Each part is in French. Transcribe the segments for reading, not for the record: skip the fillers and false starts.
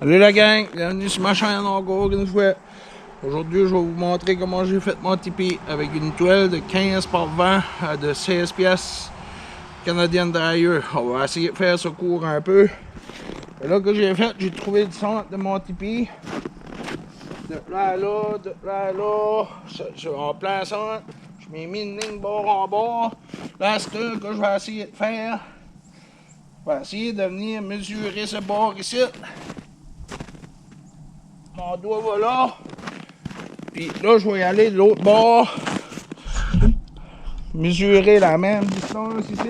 Salut la gang, bienvenue sur ma chaîne encore une fois. Aujourd'hui, je vais vous montrer comment j'ai fait mon tipi avec une toile de 15 par 20 de 16 pièces canadienne d'ailleurs. On va essayer de faire ce cours un peu. Et là que j'ai fait, j'ai trouvé le centre de mon tipi. De là à là, de là à là, en plein centre. Je m'ai mis une ligne bord en bord. Là, c'est ce que je vais essayer de faire. Je vais essayer de venir mesurer ce bord ici. Mon doigt va là. Puis là, je vais y aller de l'autre bord. Mesurer la même distance ici.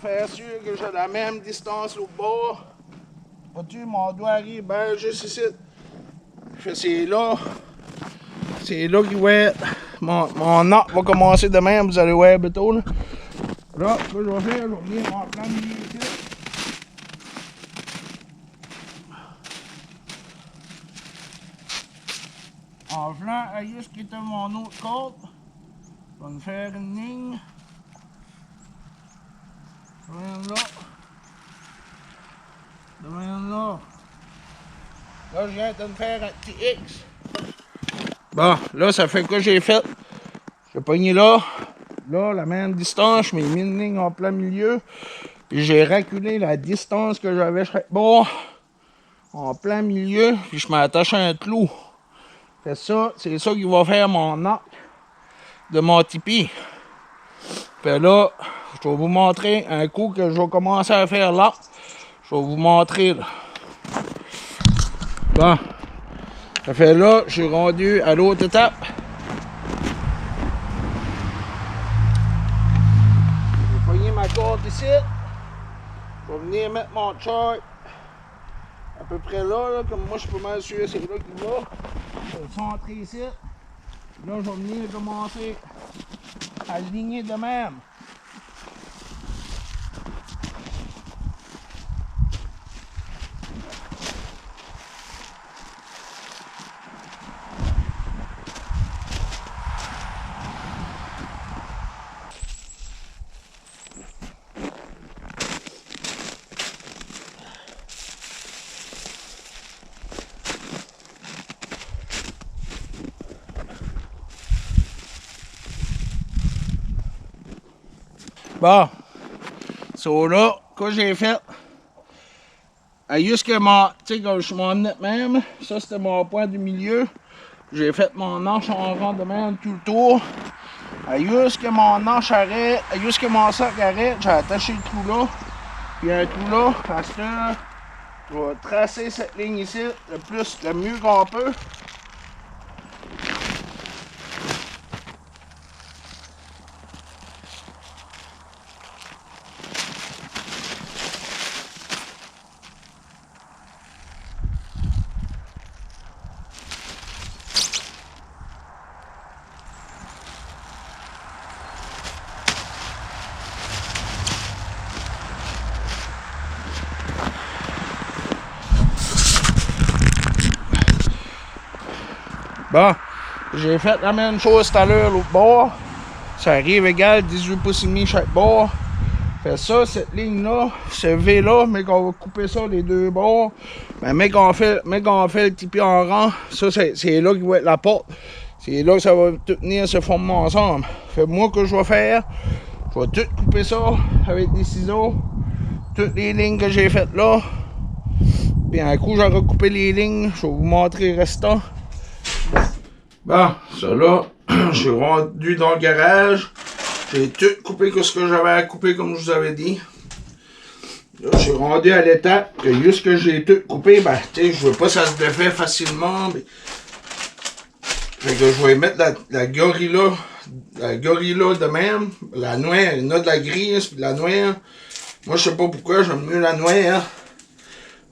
Faire sûr que j'ai la même distance l'autre bord. Vois-tu, mon doigt arrive ben juste ici. C'est là. C'est là qu'il va être. Mon arc va commencer de même, vous allez voir bientôt. Là, ce que je vais faire, je vais venir en plein milieu ici. En venant à juste qui était mon autre côte, je vais me faire une ligne. De même là. De même là. Là, je viens de me faire un petit X. Bon, là, ça fait que j'ai fait. J'ai pogné là. Là, la même distance, je m'ai mis une ligne en plein milieu. Puis j'ai reculé la distance que j'avais chaque bord en plein milieu. Puis je m'ai attaché un clou. C'est ça qui va faire mon arc de mon tipi. Puis là, je vais vous montrer un coup que je vais commencer à faire là. Je vais vous montrer là. Bon, ça fait là, je suis rendu à l'autre étape. Je vais pogner ma corde ici. Je vais venir mettre mon chart à peu près là, comme moi je suis pas mal sûr c'est là qu'il va. Je vais le centrer ici. Là, je vais venir commencer à aligner de même. Bon, so là, que j'ai fait, jusqu'à mon, tu sais, quand je m'en venais de même, ça c'était mon point du milieu. J'ai fait mon anche en rond de même tout le tour. Jusqu'à mon anche arrête, jusqu'à mon sac arrête, j'ai attaché le trou là. Puis un trou là, parce que je vais tracer cette ligne ici le mieux qu'on peut. Bon, j'ai fait la même chose tout à l'heure l'autre bord. Ça arrive égal 18 pouces et demi chaque bord. Fait ça, cette ligne-là, ce V-là, mais qu'on va couper ça les deux bords. Ben, mais qu'on fait le tipi en rang, ça c'est là qu'il va être la porte. C'est là que ça va tout venir se former ensemble. Fait moi que je vais faire, je vais tout couper ça avec des ciseaux. Toutes les lignes que j'ai faites là. Puis un coup, j'aurai coupé les lignes, je vais vous montrer le restant. Bon, ça là, je suis rendu dans le garage. J'ai tout coupé ce que j'avais à couper comme je vous avais dit. Là, je suis rendu à l'étape que juste que j'ai tout coupé, ben, tu sais, je veux pas que ça se défait facilement. Mais... Fait que je vais mettre la gorilla de même. La noire, il y en a de la grise puis de la noire. Moi, je sais pas pourquoi, j'aime mieux la noire.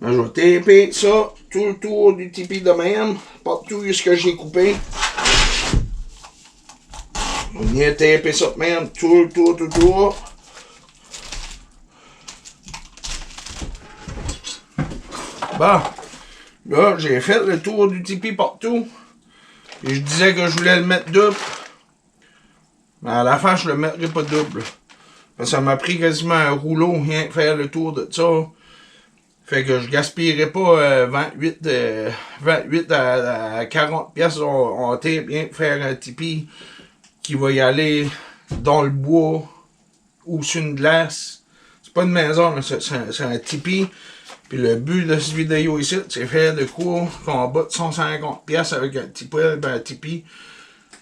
Mais je vais taper ça tout le tour du tipi de même. Partout ce que j'ai coupé. On vient taper ça de même, tout le tour. Bon, là, j'ai fait le tour du tipi partout. Et je disais que je voulais le mettre double. Mais à la fin, je le mettrai pas double. Parce que ça m'a pris quasiment un rouleau, rien que faire le tour de ça. Fait que je gaspillerai pas 28 à 40 pièces on tape bien pour faire un tipi qui va y aller dans le bois ou sur une glace. C'est pas une maison, c'est un tipi. Puis le but de cette vidéo ici, c'est faire de quoi qu'on bat de 150 pièces avec un tipi, un tipi.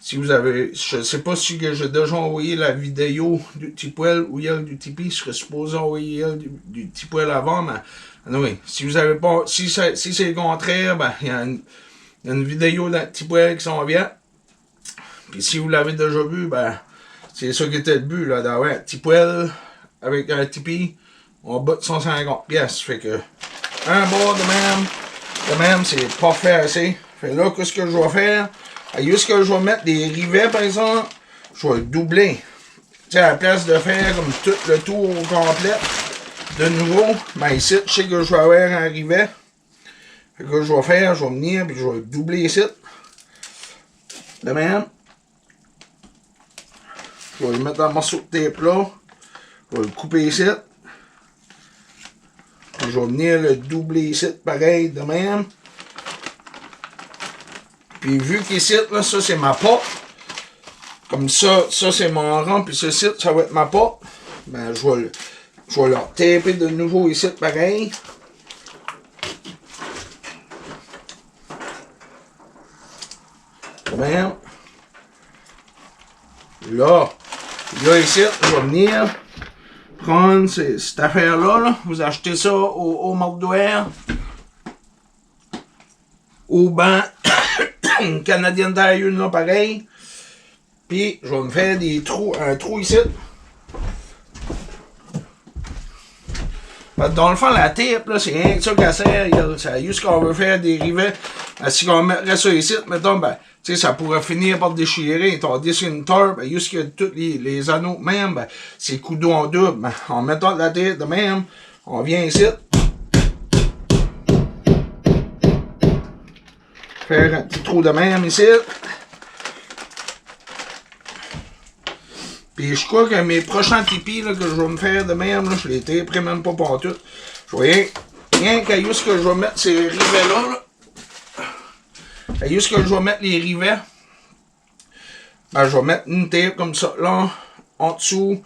Si vous avez, je sais pas si j'ai déjà envoyé la vidéo du Tipwell ou il du Tipeee, je serais supposé envoyer du Tipwell avant, mais oui, si vous avez pas, si c'est le contraire, ben il y a une vidéo d'un Tipwell qui s'en vient. Puis si vous l'avez déjà vu, ben c'est ça qui était le but là, d'avoir un Tipwell avec un Tipeee, on bat de 150 pièces, fait que un bord de même c'est pas fait assez. Fait là, qu'est-ce que je vais faire? Juste que je vais mettre des rivets, par exemple, je vais le doubler. Tu sais, à la place de faire comme tout le tour au complet, de nouveau, ben ici, je sais que je vais avoir un rivet. Fait que je vais faire, je vais venir, puis je vais le doubler ici. De même. Je vais le mettre dans le morceau de tape là. Je vais le couper ici. Puis je vais venir le doubler ici, pareil, de même. Puis vu qu'ici, là, ça c'est ma porte. Comme ça c'est mon rang, puis ceci, ça va être ma porte. Ben, je vais le taper de nouveau ici, pareil. Bien. Là ici, je vais venir prendre cette affaire-là. Là. Vous achetez ça au Markdoir. Ou ben, Canadian Tire, là, pareil. Puis, je vais me faire un trou ici. Dans le fond, la tape, là, c'est rien que ça qu'elle sert. C'est juste qu'on veut faire des rivets. Si on mettrait ça ici, mettons, ben, tu sais, ça pourrait finir par déchirer. Tandis qu'une tarp, ben, juste que tous les anneaux même, ben, c'est coudon en double. Ben, en mettant la tape de même, on vient ici. Faire un petit trou de même ici. Puis je crois que mes prochains tipis là, que je vais me faire de même, là, je les taperai même pas pour tout. Je vois rien qu'à juste que je vais mettre ces rivets-là. Là. Juste que je vais mettre les rivets. Ben, je vais mettre une tape comme ça là, en dessous.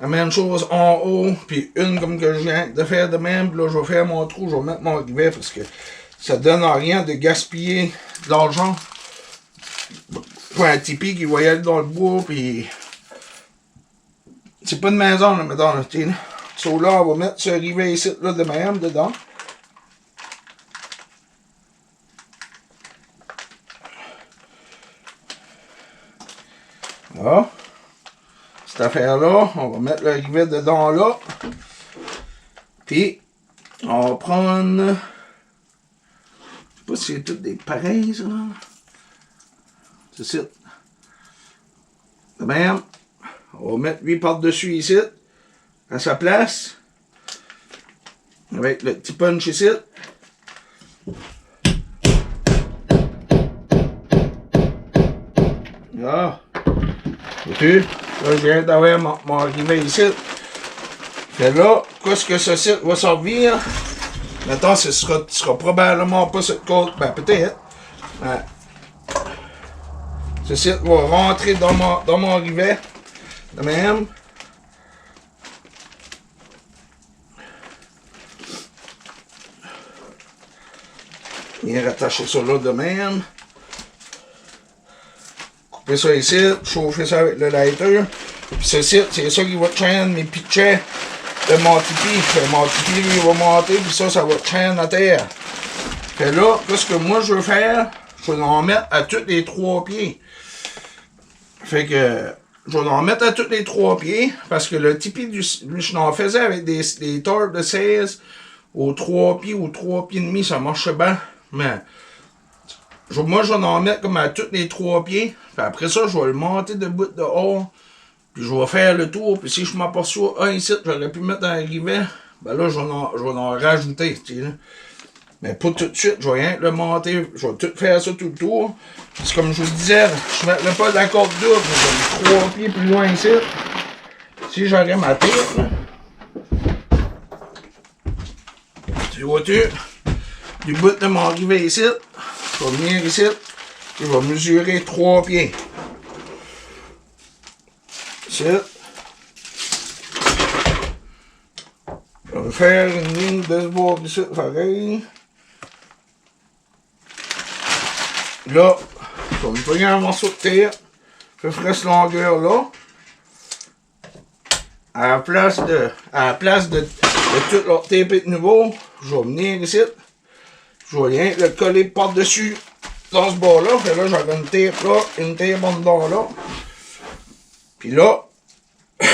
La même chose en haut, puis une comme que je viens de faire de même. Puis là, je vais faire mon trou, je vais mettre mon rivet parce que ça donne rien de gaspiller de l'argent pour un tipi qui va y aller dans le bois, puis c'est pas une maison, là, mettons, là, tu sais, là. So, là, on va mettre ce rivet ici, là, de même, dedans. Là. Cette affaire-là, on va mettre le rivet dedans, là. Puis, on va prendre... Je sais pas si c'est toutes des pareils, ça. C'est ça. De même. On va mettre lui par-dessus ici, à sa place. Avec le petit punch ici. Là. Vois-tu? Là, je viens d'avoir mon rivet ici. Et là, qu'est-ce que ceci va servir? Maintenant, ce sera probablement pas cette côte. Ben, peut-être. Ben, ceci va rentrer dans mon rivet. De même. Bien rattacher ça là de même. Couper ça ici, chauffer ça avec le lighter. Puis ceci, c'est ça qui va chaîner mes pitchets de mon tipi. Mon tipi, lui, il va monter, puis ça va chaîner à terre. Fait là, qu'est-ce que moi je veux faire? Je vais en mettre à tous les 3 pieds. Fait que je vais en mettre à tous les 3 pieds, parce que le tipi, je l'en faisais avec des torpes de 16 aux 3 pieds ou 3 pieds et demi, ça marche bien. Mais moi, je vais en mettre comme à tous les 3 pieds. Puis après ça, je vais le monter de bout de haut. Puis je vais faire le tour. Puis si je m'aperçois un ici, j'aurais pu mettre un rivet. Ben là, je vais en rajouter. Tu sais, là. Mais pas tout de suite, je vais rien le monter. Je vais tout faire ça tout le tour. Parce que comme je vous disais, je ne mettrais pas de la corde double. Je vais 3 pieds plus loin ici. Si j'aurais ma tête, là. Puis vois-tu, du bout de mon rivet ici, je vais venir ici, je vais mesurer 3 pieds. Ici. Je vais faire une ligne de ce bord ici, pareil. Là, je vais me pogner un morceau de terre, je ferai cette longueur-là. À la place de tout leur taper de nouveau, je vais venir ici. Je vais rien le coller par-dessus dans ce bord-là. Fait là, j'aurai une tape là, une tape en dedans là. Puis là, je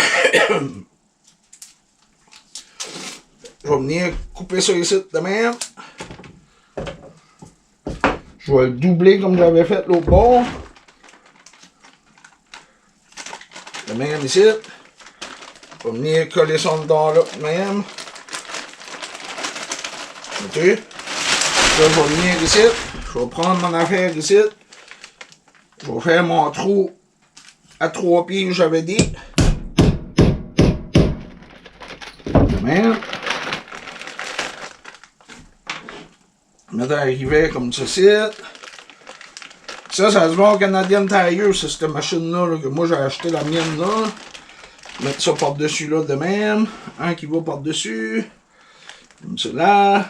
vais venir couper ça ici de même. Je vais le doubler comme j'avais fait l'autre bord. De même ici. Je vais venir coller ça dedans là de même. Ok. Là, je vais venir ici. Je vais prendre mon affaire ici. Je vais faire mon trou à 3 pieds que j'avais dit. De même. Mettre un rivet comme ceci. Ça se voit au Canadian Tire, c'est cette machine-là là, que moi j'ai acheté la mienne là. Mettre ça par-dessus là de même. Un qui va par-dessus. Comme cela.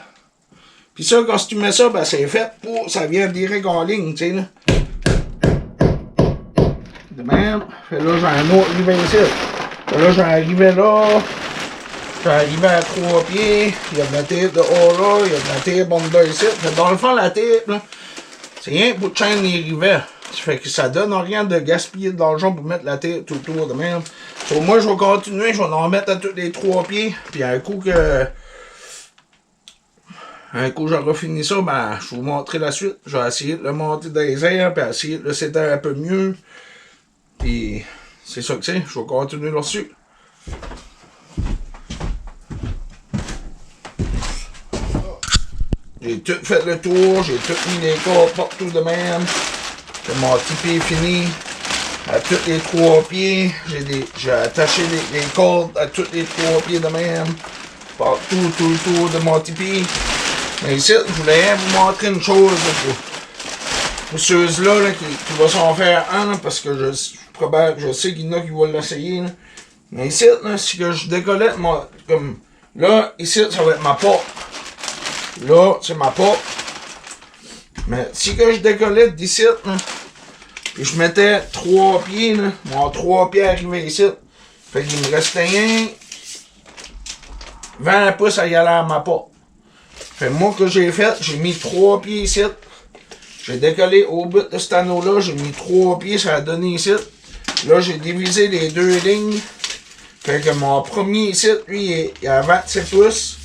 Puis ça, quand tu mets ça, ben c'est fait pour. Ça vient direct en ligne, tu sais là. De même. Fait là, j'ai un autre rivet ici. Fait là, j'ai un rivet là. J'ai un rivet à 3 pieds. Il y a de la tape dehors là. Il y a de la tape en dedans ici. Fait dans le fond, la tape, là, c'est rien pour chaîner les rivets. Ça fait que ça donne rien de gaspiller de l'argent pour mettre la tape tout autour de même. So, moi, je vais continuer. Je vais en mettre à tous les 3 pieds. Puis un coup que. Un coup j'aurai fini ça, ben, je vais vous montrer la suite. Je vais essayer de le monter dans les airs, puis essayer de le setter un peu mieux. Puis, c'est ça que c'est. Je vais continuer là-dessus. J'ai tout fait le tour, j'ai tout mis les cordes partout de même. Mon tipi est fini. À tous les 3 pieds, j'ai attaché les cordes à tous les 3 pieds de même. Partout, tout le tour de mon tipi. Mais ici, je voulais vous montrer une chose pour ceux-là là, qui vont s'en faire un, là, parce que je sais qu'il y en a qui vont l'essayer. Mais ici, là, si que je décollais, comme là, ici, ça va être ma porte. Là, c'est ma porte. Mais si que je décollais d'ici, là, et je mettais 3 pieds, là, mon 3 pieds arrivé ici, fait qu'il me restait rien 20 pouces à y aller à ma porte. Fait moi, que j'ai fait, j'ai mis 3 pieds ici. J'ai décollé au bout de cet anneau-là, j'ai mis 3 pieds, ça a donné ici. Là, j'ai divisé les 2 lignes. Fait que mon premier ici, lui, il a 27 pouces.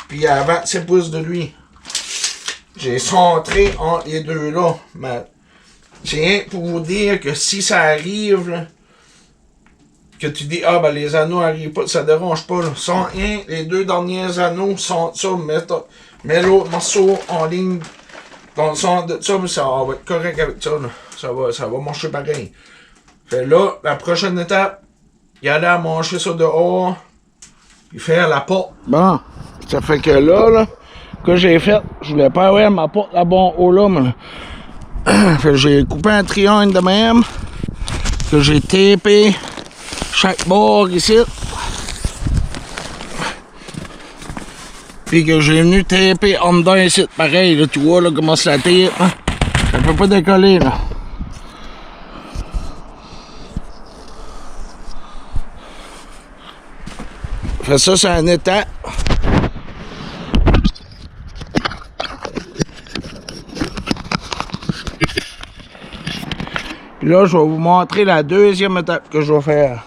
Puis il a 27 pouces de lui. J'ai centré entre les deux là. Mais c'est rien pour vous dire que si ça arrive, là, que tu dis, ah ben les anneaux arrivent pas, ça dérange pas, là. Sans rien, les 2 derniers anneaux sont ça, mets l'autre morceau en ligne dans le centre de ça, mais ça va être correct avec ça, là. Ça va marcher pareil. Fait là, la prochaine étape, y aller à manger ça dehors, puis faire la porte. Bon, ça fait que là, que j'ai fait, je voulais pas avoir ma porte là-bas en haut là, mais fait que j'ai coupé un triangle de même, que j'ai tapé chaque bord ici. Puis que j'ai venu taper en dedans ici, pareil, là, tu vois là comment c'est la tape, hein? Ça peut pas décoller là. Fait ça, c'est un état. Puis là, je vais vous montrer la deuxième étape que je vais faire.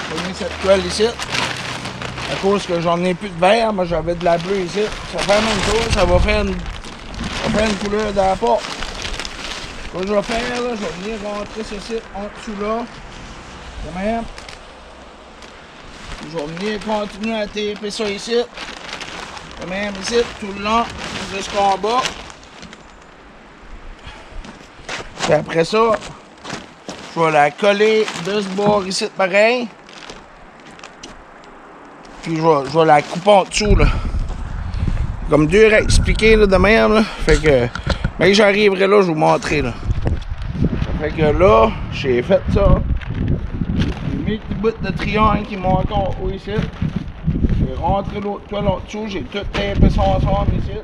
Je vais mettre cette toile ici. À cause que j'en ai plus de vert, moi j'avais de la bleue ici. Ça fait la même chose, ça va faire une couleur dans la porte. Ce que je vais faire, là, je vais venir rentrer ceci en dessous là. De même. Je vais venir continuer à taper ça ici. De même ici, tout le long, jusqu'en bas. Puis après ça, je vais la coller de ce bord ici pareil. puis je vais la couper en dessous, là. Comme dur à expliquer, là, de même, là. Fait que, mais j'arriverai là, je vais vous montrer, là. Fait que là, j'ai fait ça. J'ai mis le petit bout de triangle qui m'ont encore haut ici. J'ai rentré l'autre toile en dessous, j'ai tout tapé ça ensemble ici.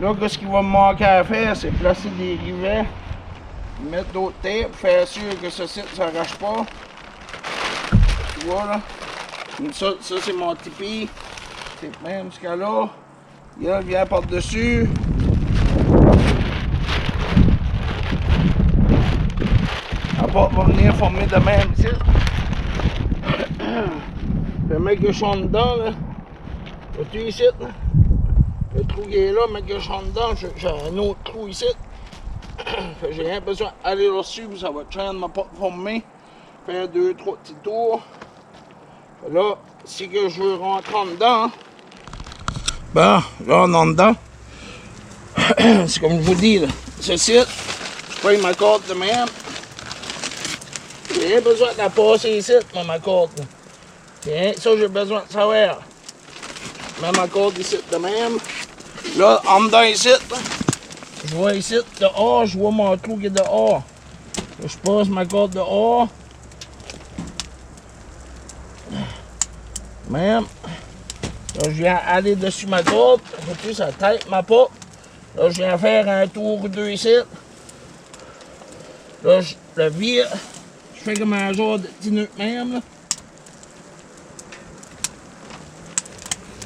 Là, ce qu'il va me manquer à faire, c'est placer des rivets, mettre d'autres tapes, faire sûr que ce site ne s'arrache pas. Tu vois là? Ça c'est mon tipi. C'est même jusqu'à là. Il vient par-dessus. La porte va venir former de même ici. Le mec que je suis dedans là. Vois-tu ici là? Le trou qui est là, mec que je suis dedans, j'ai un autre trou ici. J'ai rien besoin d'aller là-dessus, ça va traîner ma porte formée. Faire 2-3 petits tours. Là, si que je veux rentrer en dedans, ben là on est en dedans. C'est comme je vous dis là. Ceci, je prends ma corde de même. J'ai rien besoin de la passer ici, ma corde. Ça j'ai besoin de savoir. Je mets ma corde ici de même. Là, en dedans ici, je vois ici dehors, je vois mon trou qui est dehors. Là, je passe ma corde dehors. Même. Là, je viens aller dessus ma corde. Vois-tu, ça tape ma porte. Là, je viens faire un tour ou deux ici. Là, je le vire. Je fais comme un genre de petit nœud même. Là.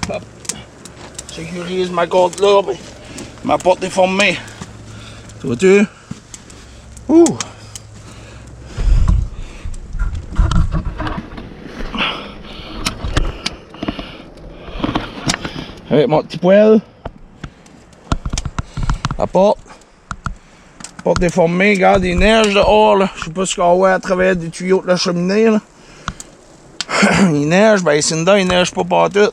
Hop. Sécurise ma corde là, mais ma porte est formée. Vois-tu? Ouh! Avec mon petit poêle. La porte. La porte est formée, regarde, il neige dehors là. Je sais pas ce qu'on voit à travers des tuyaux de la cheminée là. Il neige, ben ici dedans, il neige pas partout.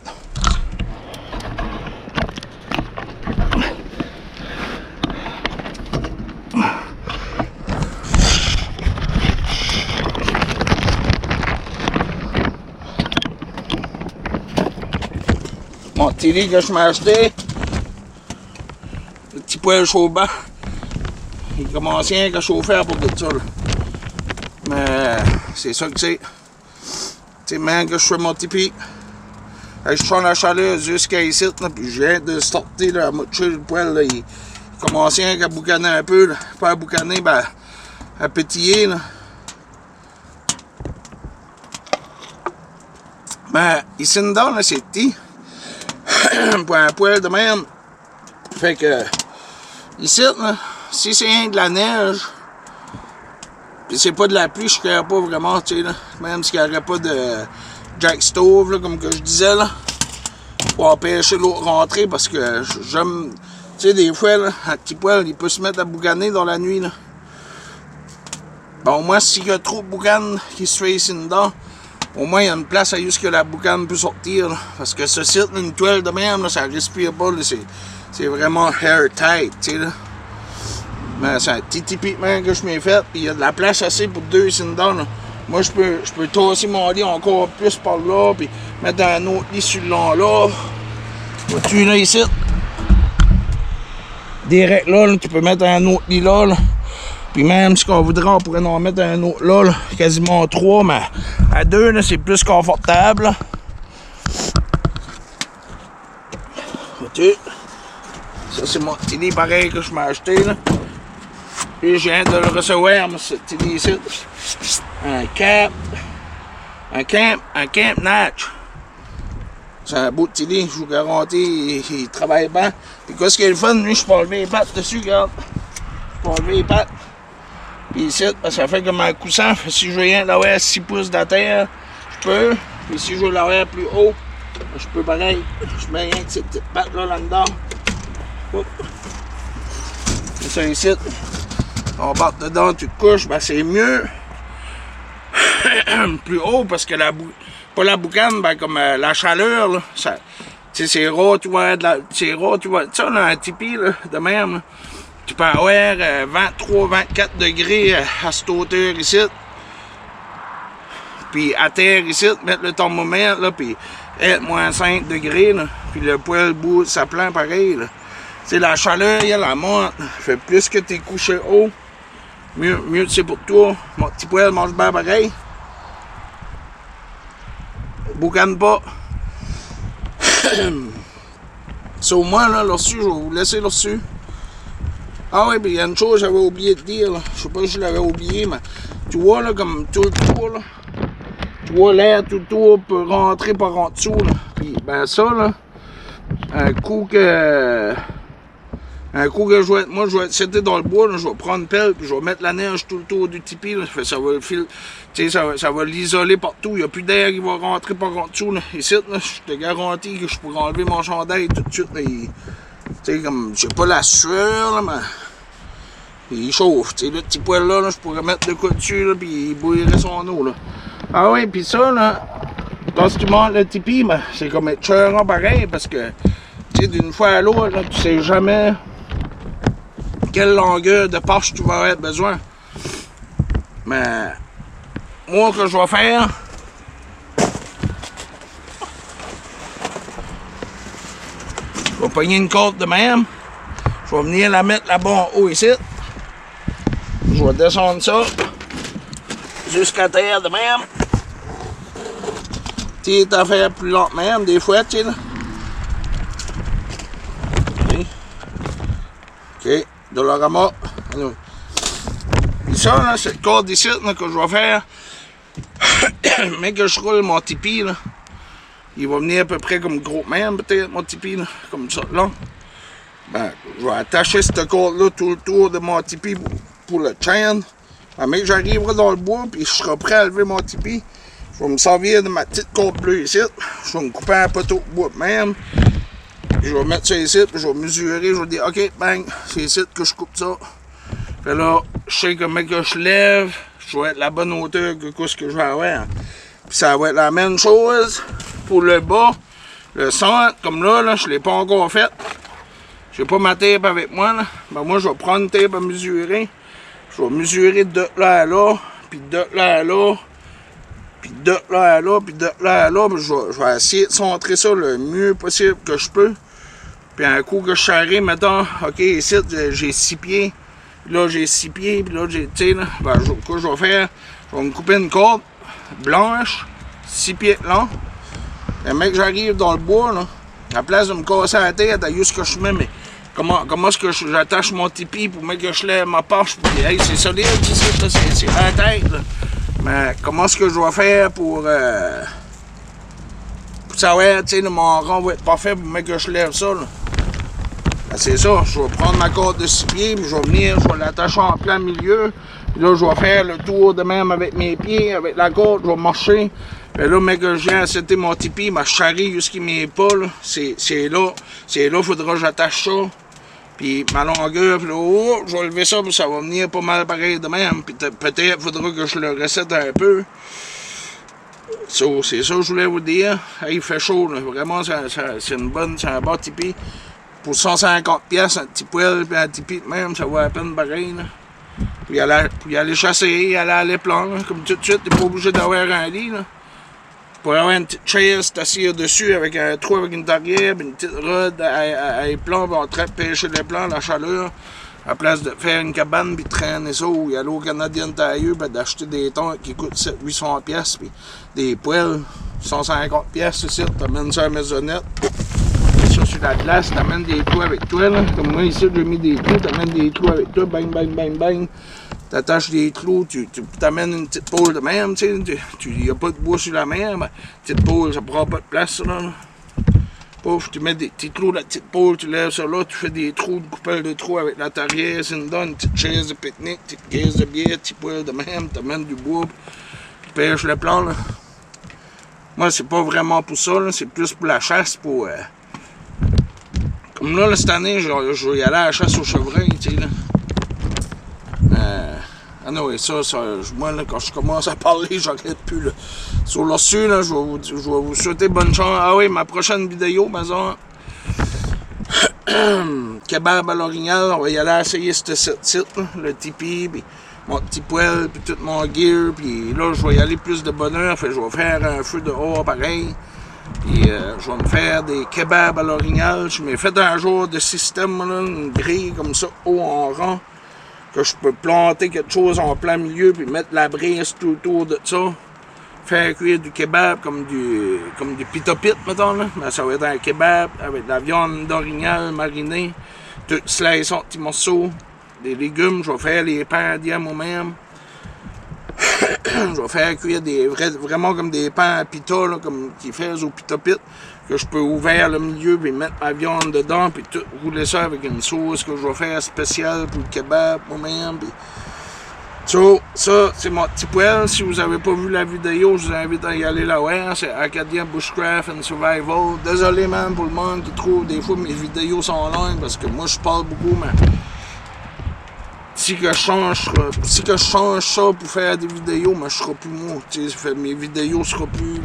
Mon petit lit que je m'ai acheté, le petit poêle chauffant, il commence rien qu'à chauffer pour tout ça. Là. Mais c'est ça que c'est. C'est même que je fais mon tipi. Je sens la chaleur jusqu'à ici, là, puis je viens de sortir là, à moitié le poêle. Là, il commence rien qu'à boucaner un peu. Là. Pas à boucaner, ben à pétiller. Là. Mais ici dedans, c'est petit. Pour un poêle de même. Fait que ici, là, si c'est rien de la neige, pis c'est pas de la pluie, je ne pas vraiment, tu sais, là. Même s'il n'y aurait pas de jack stove, là, comme que je disais, là, pour empêcher l'eau de rentrer, parce que j'aime, tu sais, des fois, là, un petit poêle, il peut se mettre à boucaner dans la nuit, là. Bon, au moins, s'il y a trop de boucan qui se fait ici dedans, au moins, il y a une place à jusqu'à la boucane peut sortir. Là. Parce que ce site, une toile de même, là, ça respire pas. C'est vraiment airtight. Tu sais, là. Mais c'est un petit équipement que je m'ai fait. Puis il y a de la place assez pour deux ici dedans. Là. Moi, je peux tasser mon lit encore plus par là. Puis mettre un autre lit sur le long là. Vois-tu là ici? Direct là, tu peux mettre un autre lit là. Puis même si on voudrait, on pourrait en mettre un autre là, quasiment 3, mais à 2, c'est plus confortable. Là. Vois-tu? Ça, c'est mon petit lit pareil que je m'ai acheté. Là. Puis je viens de le recevoir, ce petit lit ici. Un camp Natch. C'est un beau petit lit, je vous garantis, il travaille bien. Puis qu'est-ce qui est le fun, lui, je peux enlever les pattes dessus, regarde. Je peux enlever les pattes. Puis ici, ça fait comme un coussin. Si je veux rien l'avoir à 6 pouces de la terre, je peux. Puis si je veux l'avoir plus haut, je peux pareil. Je mets rien que ces petites pattes là-dedans. C'est ça ici. On bat dedans, tu te couches, ben c'est mieux. Plus haut parce que pas la boucane, ben comme la chaleur, là. C'est rare, tu vois, c'est rare, tu vois. Ça, là, un tipi, là, de même. Là. Tu peux avoir 23-24 degrés à cette hauteur ici. Puis à terre ici, mettre le thermomètre, là, puis être moins 5 degrés, là. Puis le poêle bout sa plan pareil, là. C'est la chaleur, elle la monte. Fait plus que t'es couché haut, mieux c'est pour toi. Mon petit poêle mange bien pareil. Boucane pas. Sur moi, là, là-dessus, je vais vous laisser là-dessus. Ah oui, puis il y a une chose que j'avais oublié de dire, là. Je sais pas si je l'avais oublié, mais tu vois, là, comme tout le tour, là. Tu vois, l'air tout le tour peut rentrer par en dessous, là. Puis, ben ça, là, un coup que je vais être seté dans le bois, là, je vais prendre une pelle, puis je vais mettre la neige tout le tour du tipi, là. Ça va le fil, tu sais, ça va l'isoler partout. Il n'y a plus d'air qui va rentrer par en dessous, là. Ici, là, je te garantis que je pourrais enlever mon chandail tout de suite, là. Tu sais, comme, j'ai pas la sueur, là, mais il chauffe. Tu sais, le petit poêle là, je pourrais mettre le coup dessus, là, puis il bouillerait son eau, là. Ah oui, puis ça, là, quand tu montes le tipi, ben, c'est comme être cheurant pareil, parce que, tu sais, d'une fois à l'autre, là, tu sais jamais quelle longueur de poche tu vas avoir besoin. Mais, moi, ce que je vais faire, je vais pogner une corde de même, je vais venir la mettre là-bas en haut ici, je vais descendre ça jusqu'à terre de même. Tu sais, à faire plus lentement, même, des fois, tu sais, là. OK, Dolorama. Et ça, là, cette corde ici, là, que je vais faire, mais que je roule mon tipi, là, il va venir à peu près comme gros même, peut-être, mon tipi, là, comme ça, là. Ben, je vais attacher cette corde-là tout le tour de mon tipi pour le chaîne. Mais j'arriverai dans le bois, puis je serai prêt à lever mon tipi. Je vais me servir de ma petite corde bleue ici. Je vais me couper un poteau de bois même. Je vais mettre ça ici, puis je vais mesurer. Je vais dire, OK, bang, c'est ici que je coupe ça. Puis là, je sais que mec que je lève, je vais être la bonne hauteur que ce que je vais avoir. Puis ça va être la même chose pour le bas. Le centre, comme là, je ne l'ai pas encore fait. J'ai pas ma tape avec moi, là. Ben moi, je vais prendre une tape à mesurer. Je vais mesurer de là à là, puis de là à là, puis de là à là, puis de là à là. Je vais essayer de centrer ça le mieux possible que je peux. Puis un coup que je charrie, mettons, OK, ici, j'ai 6 pieds. Là, j'ai 6 pieds, puis là, j'ai, tu sais, là, ben, ce que je vais faire, je vais me couper une corde blanche, 6 pieds long. Et mec, j'arrive dans le bois, là, à la place de me casser la tête, à juste que je mets, mais comment est-ce que j'attache mon tipi pour que je lève ma poche, puis hey, c'est solide, c'est la tête, là. Mais comment est-ce que je dois faire pour savoir, tu sais, mon rang va être parfait pour que je lève ça, là. Ben, c'est ça, je vais prendre ma corde de 6 pieds, puis je vais venir, je vais l'attacher en plein milieu, puis là, je vais faire le tour de même avec mes pieds, avec la corde, je vais marcher. Puis là, mec, je viens à setter mon tipi, ma charrie jusqu'à mes pas, là, c'est là, il faudra que j'attache ça. Puis ma longueur, puis là, oh, je vais lever ça, puis ça va venir pas mal pareil de même. Puis peut-être faudra que je le recette un peu. So, c'est ça que je voulais vous dire. Hey, il fait chaud, là. Vraiment, c'est un bon tipi. Pour 150 pièces un petit poêle, puis un tipi de même, ça vaut à peine pareil, là. Puis aller chasser, aller à l'éplan, comme tout de suite, t'es pas obligé d'avoir un lit, là. Pour avoir une petite chaise, t'assire dessus avec un trou avec une tarière, une petite rod à éplan, puis on traite pêcher l'éplan, la chaleur, à la place de faire une cabane, puis traîner ça, ou y aller au Canadien tailleux, puis d'acheter des tons qui coûtent 700-800 pièces, puis des poêles, 150 pièces, ici, t'amènes ça à la maisonnette. Ça sur la glace, t'amènes des trous avec toi, là. Comme moi ici, j'ai mis des trous, t'amènes des trous avec toi, bang, bang, bang, bang. T'attaches des trous, tu t'amènes une petite pôle de même, tu sais, il n'y a pas de bois sur la mer, mais petite pôle, ça prend pas de place, là. Pouf, tu mets des petits trous, la petite pôle, tu lèves ça là, tu fais des trous, une coupelle de trous avec la tarière, c'est une petite chaise de pique-nique, petite caisse de bière, petit poêle de même, t'amènes du bois, tu pêches le plan, là. Moi, c'est pas vraiment pour ça, là, c'est plus pour la chasse, pour... Comme là, cette année, je vais y aller à la chasse au chevreuil, tu sais, là. Ah non, et ça, moi, là, quand je commence à parler, j'arrête plus, là. Sur là-dessus, là, je vais vous souhaiter bonne chance. Ah oui, ma prochaine vidéo, maison. Kebab à l'orignal, on va y aller essayer ce site, là, le tipi, puis mon petit poêle, puis tout mon gear, puis là, je vais y aller plus de bonheur, fait je vais faire un feu dehors, pareil. Puis je vais me faire des kebabs à l'orignal. Je m'ai fait un jour de système, là, une grille comme ça, haut en rang, que je peux planter quelque chose en plein milieu, puis mettre la brise tout autour de ça. Faire cuire du kebab comme du pita-pit, mettons, là. Mais ça va être un kebab avec de la viande d'orignal marinée, tout slice en petits morceaux, des légumes. Je vais faire les pains à dire moi-même. Je vais faire cuire vraiment comme des pains à pita, là, comme qu'ils font au pita-pit, que je peux ouvrir le milieu, puis mettre ma viande dedans, puis tout, rouler ça avec une sauce que je vais faire spéciale pour le kebab moi-même. Puis... Ça, c'est mon petit poêle. Si vous n'avez pas vu la vidéo, je vous invite à y aller là voir. C'est Acadian Bushcraft and Survival. Désolé, man, pour le monde qui trouve des fois mes vidéos sont longues, parce que moi, je parle beaucoup, mais... Si que je change ça pour faire des vidéos, mais je serai plus moi. Mes vidéos seront plus.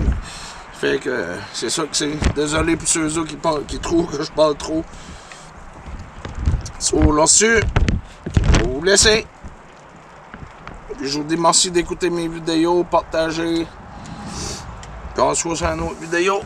Fait que c'est ça que c'est. Désolé pour ceux qui trouvent que je parle trop. Là-dessus, je vais vous laisser. Puis je vous dis merci d'écouter mes vidéos, partager. Puis on se voit sur une autre vidéo.